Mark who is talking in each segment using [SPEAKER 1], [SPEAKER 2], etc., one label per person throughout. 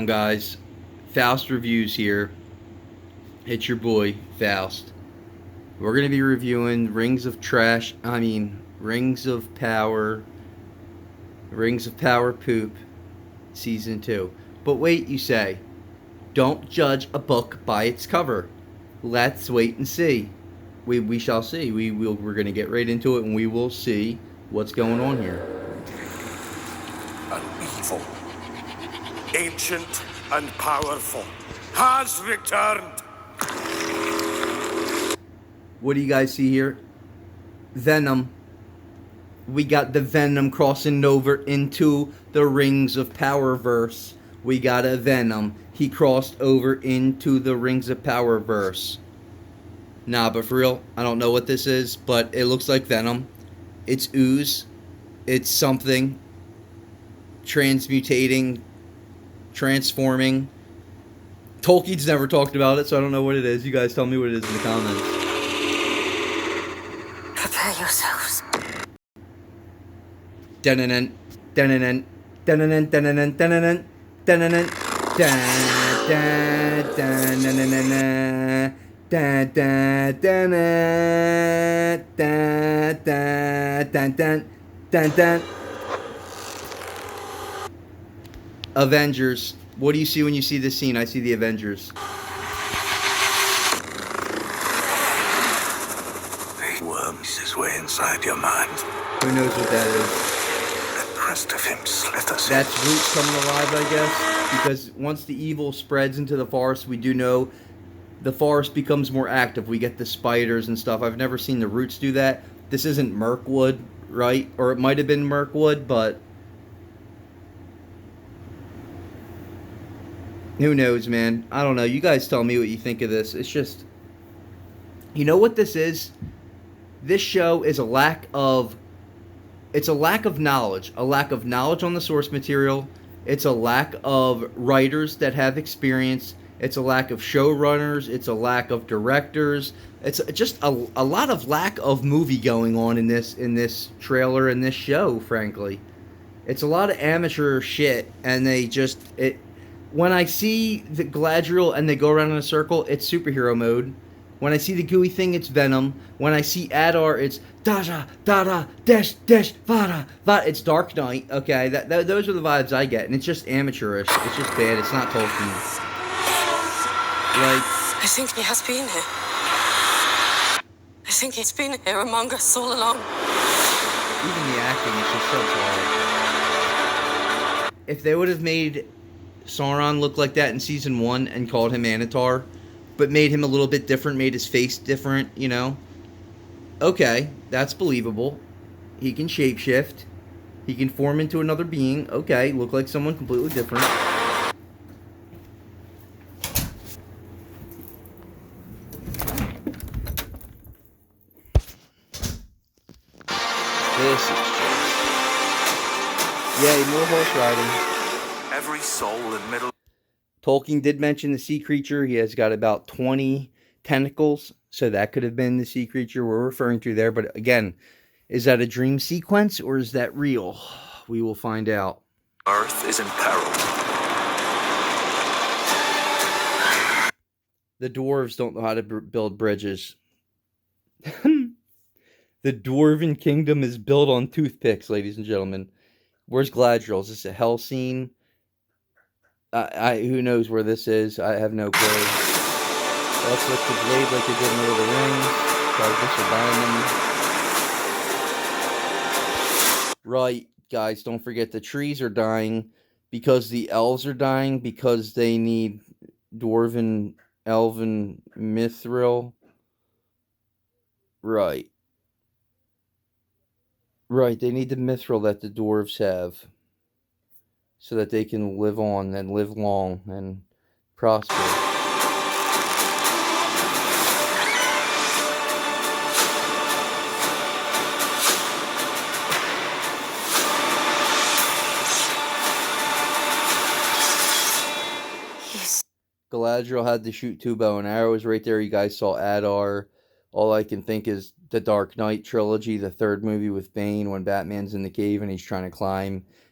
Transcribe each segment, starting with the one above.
[SPEAKER 1] on, guys? Faust Reviews here. It's your boy, Faust. We're going to be reviewing Rings of Power, Rings of Power Poop, Season 2. But wait, you say, don't judge a book by its cover. Let's wait and see. We shall see. We're going to get right into it and we will see what's going on here.
[SPEAKER 2] An evil, ancient and powerful, has returned.
[SPEAKER 1] What do you guys see here? Venom. We got the Venom crossing over into the Rings of Power verse. We got a Venom. He crossed over into the Rings of Power verse. Nah, but for real, I don't know what this is, but it looks like Venom. It's ooze. It's something. Transmutating. Transforming. Tolkien's never talked about it, so I don't know what it is. You guys tell me what it is in the comments.
[SPEAKER 3] Prepare yourselves.
[SPEAKER 1] Dun-dun-dun, dun-dun-dun, dun-dun-dun, dun-dun-dun, dun-dun-dun, dun-dun-dun, dun-dun-dun-dun-dun-dun-dun-dun, dun-dun-dun-dun-dun-dun-dun-dun. Avengers. What do you see when you see this scene? I see the Avengers.
[SPEAKER 2] He worms his way inside your mind.
[SPEAKER 1] Who knows what that is?
[SPEAKER 2] The crest of him slithers.
[SPEAKER 1] That's roots coming alive, I guess. Because once the evil spreads into the forest, we do know the forest becomes more active. We get the spiders and stuff. I've never seen the roots do that. This isn't Mirkwood, right? Or it might have been Mirkwood, but who knows, man? I don't know. You guys tell me what you think of this. It's just, you know what this is? This show is a lack of knowledge. A lack of knowledge on the source material. It's a lack of writers that have experience. It's a lack of showrunners. It's a lack of directors. It's just a lot of lack of movie going on in this trailer and this show, frankly. It's a lot of amateur shit, and when I see the Galadriel and they go around in a circle, it's superhero mode. When I see the gooey thing, it's Venom. When I see Adar, it's Daja, Dada, Desh, Desh, Vada, Vada. It's Dark Knight, okay? Those are the vibes I get, and it's just amateurish. It's just bad. It's not Tolkien.
[SPEAKER 3] I think he has been here. I think he's been here among us all along.
[SPEAKER 1] Even the acting is just so bad. If they would have made Sauron look like that in season 1 and called him Anatar, but made him a little bit different, made his face different, you know? Okay, that's believable. He can shapeshift. He can form into another being. Okay, look like someone completely different. This is just... Yay, more horse riding.
[SPEAKER 2] Every soul in Middle...
[SPEAKER 1] Tolkien did mention the sea creature. He has got about 20 tentacles, so that could have been the sea creature we're referring to there. But again, is that a dream sequence or is that real? We will find out.
[SPEAKER 2] Earth is in peril.
[SPEAKER 1] The dwarves don't know how to build bridges. The dwarven kingdom is built on toothpicks, ladies and gentlemen. Where's Galadriel? Is this a hell scene? Who knows where this is? I have no clue. Let's look the blade like they did in Lord of the Rings. Right, guys, don't forget the trees are dying because the elves are dying because they need dwarven, elven mithril. Right. Right, they need the mithril that the dwarves have, so that they can live on and live long and prosper. Galadriel had to shoot 2 bow and arrows right there. You guys saw Adar. All I can think is the Dark Knight trilogy, the third movie with Bane when Batman's in the cave and he's trying to climb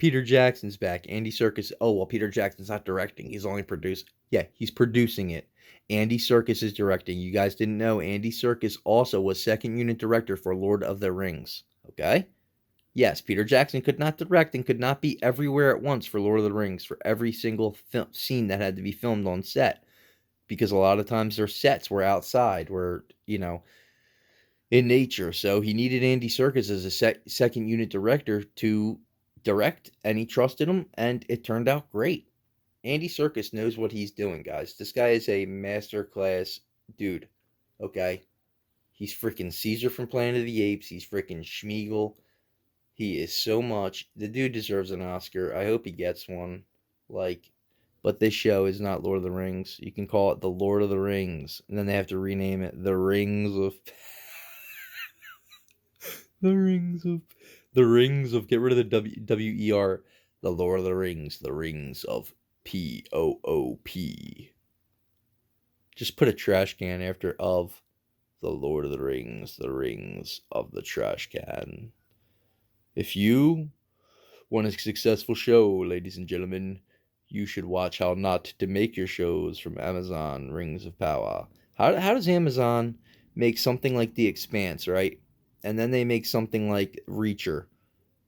[SPEAKER 1] Peter Jackson's back. Andy Serkis. Oh, well, Peter Jackson's not directing. He's only producing. Yeah, he's producing it. Andy Serkis is directing. You guys didn't know Andy Serkis also was second unit director for Lord of the Rings. Okay? Yes, Peter Jackson could not direct and could not be everywhere at once for Lord of the Rings for every single scene that had to be filmed on set. Because a lot of times their sets were outside, were, in nature. So he needed Andy Serkis as a second unit director to direct, and he trusted him, and it turned out great. Andy Serkis knows what he's doing, guys. This guy is a masterclass dude, okay? He's freaking Caesar from Planet of the Apes. He's freaking Schmeagol. He is so much. The dude deserves an Oscar. I hope he gets one. But this show is not Lord of the Rings. You can call it The Lord of the Rings, and then they have to rename it The Rings of... The Rings of, get rid of the W-E-R, The Lord of the Rings, The Rings of P-O-O-P. Just put a trash can after of The Lord of the Rings, The Rings of the Trash Can. If you want a successful show, ladies and gentlemen, you should watch How Not to Make Your Shows from Amazon Rings of Power. How does Amazon make something like The Expanse, right? And then they make something like Reacher,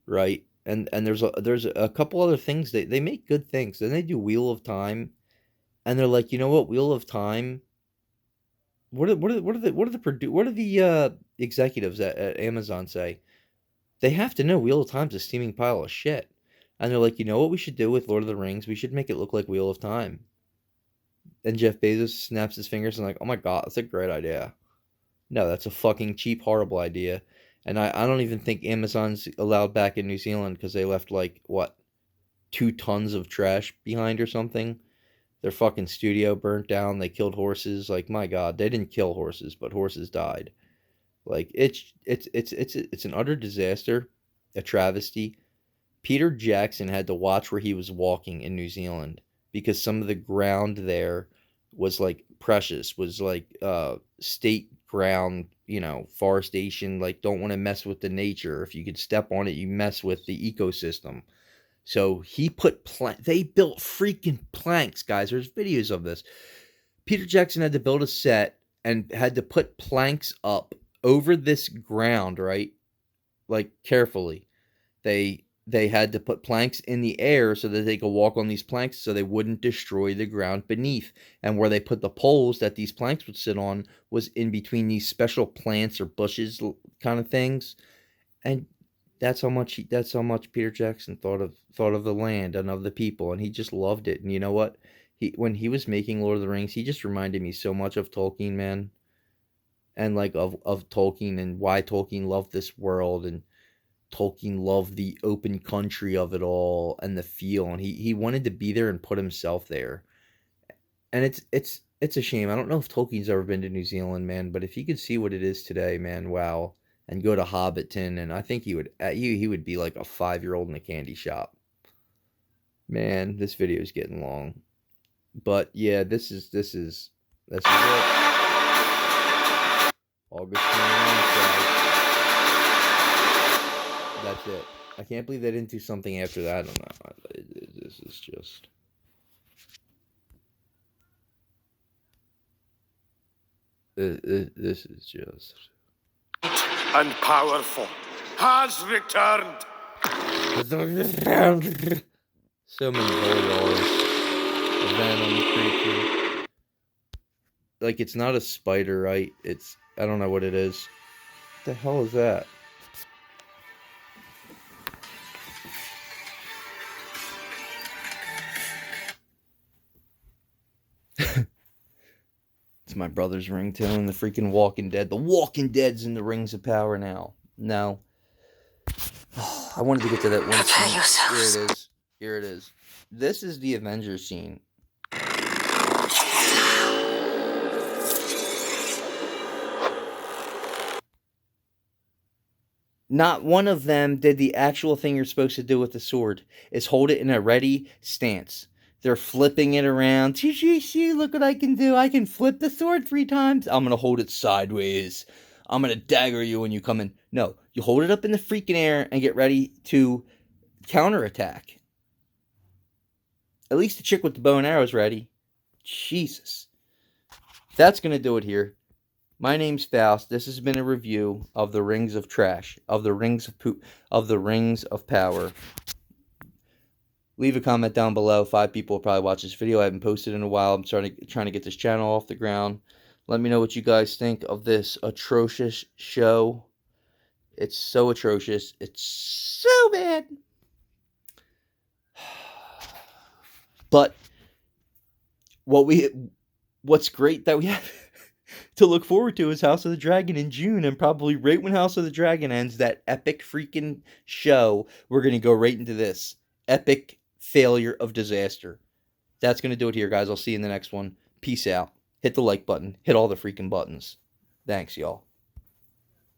[SPEAKER 1] right? And there's a couple other things. They make good things. Then they do Wheel of Time, and they're like, you know what, Wheel of Time. What are the executives at Amazon say? They have to know Wheel of Time's a steaming pile of shit, and they're like, you know what we should do with Lord of the Rings? We should make it look like Wheel of Time. And Jeff Bezos snaps his fingers and like, oh my god, that's a great idea. No, that's a fucking cheap, horrible idea. And I don't even think Amazon's allowed back in New Zealand because they left, 2 tons of trash behind or something. Their fucking studio burnt down. They killed horses. My God, they didn't kill horses, but horses died. It's an utter disaster, a travesty. Peter Jackson had to watch where he was walking in New Zealand because some of the ground there was precious, was state ground, forestation, don't want to mess with the nature. If you could step on it, you mess with the ecosystem. So he put they built freaking planks, guys. There's videos of this. Peter Jackson had to build a set and had to put planks up over this ground, right? Carefully. They had to put planks in the air so that they could walk on these planks so they wouldn't destroy the ground beneath. And where they put the poles that these planks would sit on was in between these special plants or bushes kind of things. And that's how much Peter Jackson thought of the land and of the people, and he just loved it. And you know what? When he was making Lord of the Rings, he just reminded me so much of Tolkien, man. And of Tolkien and why Tolkien loved this world, and Tolkien loved the open country of it all and the feel, and he wanted to be there and put himself there. And it's a shame. I don't know if Tolkien's ever been to New Zealand, man, but if he could see what it is today, man, wow. And go to Hobbiton, and I think he would be like a 5-year-old in a candy shop. Man, this video is getting long. But yeah, this is it. August 29th, guys. That's it. I can't believe they didn't do something after that. I don't know. This is just... This is just...
[SPEAKER 2] And powerful has returned.
[SPEAKER 1] So many holy Venom creature. It's not a spider, right? I don't know what it is. What the hell is that? It's my brother's ringtone, the freaking Walking Dead. The Walking Dead's in the Rings of Power now. No. I wanted to get to that one scene. Here it is. This is the Avengers scene. Not one of them did the actual thing you're supposed to do with the sword, is hold it in a ready stance. They're flipping it around. See, look what I can do. I can flip the sword 3 times. I'm going to hold it sideways. I'm going to dagger you when you come in. No, you hold it up in the freaking air and get ready to counterattack. At least the chick with the bow and arrow is ready. Jesus. That's going to do it here. My name's Faust. This has been a review of the Rings of Trash, of the Rings of Poop, of the Rings of Power. Leave a comment down below. 5 people will probably watch this video. I haven't posted in a while. I'm trying to get this channel off the ground. Let me know what you guys think of this atrocious show. It's so atrocious. It's so bad. But what's great that we have to look forward to is House of the Dragon in June, and probably right when House of the Dragon ends, that epic freaking show, we're going to go right into this epic failure of disaster. That's going to do it here, guys. I'll see you in the next one. Peace out. Hit the like button. Hit all the freaking buttons. Thanks, y'all.